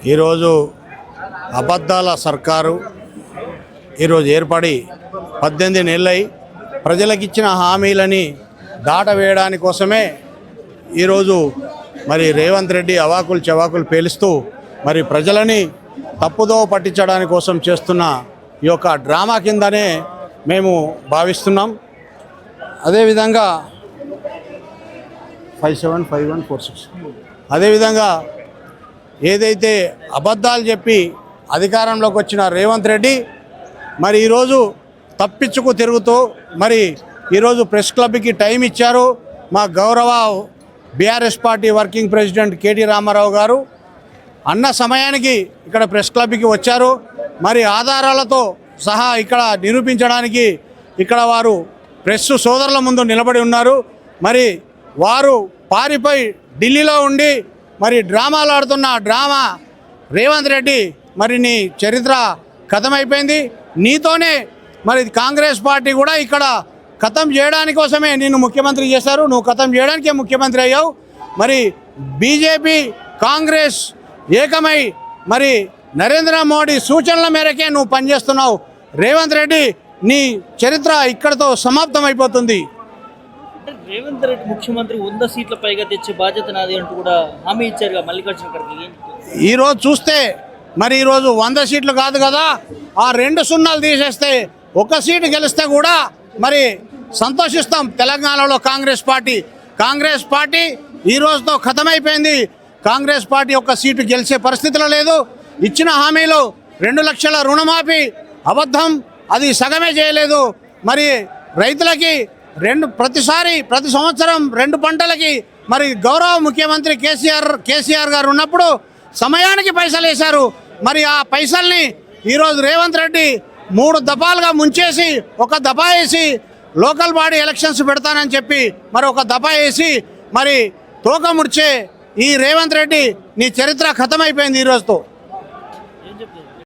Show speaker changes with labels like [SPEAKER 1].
[SPEAKER 1] ఈరోజు అబద్ధాల సర్కారు ఈరోజు ఏర్పడి 18 నెలలై ప్రజలకు ఇచ్చిన హామీలని దాటవేయడానికి కోసమే ఈరోజు మరి రేవంత్ రెడ్డి అవాకులు చవాకులు పేలుస్తూ మరి ప్రజలని తప్పుదో పట్టించడానికి కోసం చేస్తున్న ఈ యొక్క డ్రామా కిందనే మేము భావిస్తున్నాం. అదేవిధంగా 575146 అదేవిధంగా ఏదైతే అబద్ధాలు చెప్పి అధికారంలోకి వచ్చిన రేవంత్ రెడ్డి మరి ఈరోజు తప్పించుకు తిరుగుతూ మరి ఈరోజు ప్రెస్ క్లబ్కి టైం ఇచ్చారు. మా గౌరవ BRS party working president KT Ramarao గారు అన్న సమయానికి ఇక్కడ ప్రెస్ క్లబ్కి వచ్చారు. మరి ఆధారాలతో సహా ఇక్కడ నిరూపించడానికి ఇక్కడ వారు ప్రెస్ సోదరుల ముందు నిలబడి ఉన్నారు. మరి వారు పారిపోయి ఢిల్లీలో ఉండి మరి డ్రామాలు ఆడుతున్న డ్రామా రేవంత్ రెడ్డి మరి నీ చరిత్ర ఖతమైపోయింది. నీతోనే మరి కాంగ్రెస్ పార్టీ కూడా ఇక్కడ ఖతం చేయడానికి కోసమే నిన్ను ముఖ్యమంత్రి చేశారు. నువ్వు ఖతం చేయడానికే ముఖ్యమంత్రి అయ్యావు. మరి బీజేపీ కాంగ్రెస్ ఏకమై మరి నరేంద్ర మోడీ సూచనల మేరకే నువ్వు పనిచేస్తున్నావు. రేవంత్ రెడ్డి నీ చరిత్ర ఇక్కడతో సమాప్తం అయిపోతుంది.
[SPEAKER 2] రేవంత్ రెడ్డి ముఖ్యమంత్రి 100 సీట్ల పైగా తెచ్చే బాధ్యత నాది అంటూ కూడా హామీ ఇచ్చారు మల్లికార్జున ఖర్గే.
[SPEAKER 1] ఈరోజు చూస్తే మరి ఈరోజు 100 సీట్లు కాదు కదా, ఆ 2 సున్నాలు తీసేస్తే 1 సీటు గెలిస్తే కూడా మరి సంతోషిస్తాం. తెలంగాణలో కాంగ్రెస్ పార్టీ ఈ రోజుతో ఖతమైపోయింది. కాంగ్రెస్ పార్టీ 1 సీటు గెలిచే పరిస్థితిలో లేదు. ఇచ్చిన హామీలు 2 లక్షల రుణమాఫీ అబద్ధం, అది సగమే చేయలేదు. మరి రైతులకి ప్రతి సంవత్సరం 2 పంటలకి మరి గౌరవ ముఖ్యమంత్రి కేసీఆర్ గారు ఉన్నప్పుడు సమయానికి పైసలు వేశారు. మరి ఆ పైసల్ని ఈరోజు రేవంత్ రెడ్డి 3 దఫాలుగా ముంచేసి 1 దఫా వేసి లోకల్ బాడీ ఎలక్షన్స్ పెడతానని చెప్పి మరి 1 దఫా వేసి మరి తోక ముడిచే ఈ రేవంత్ రెడ్డి నీ చరిత్ర ఖతమైపోయింది ఈరోజుతో.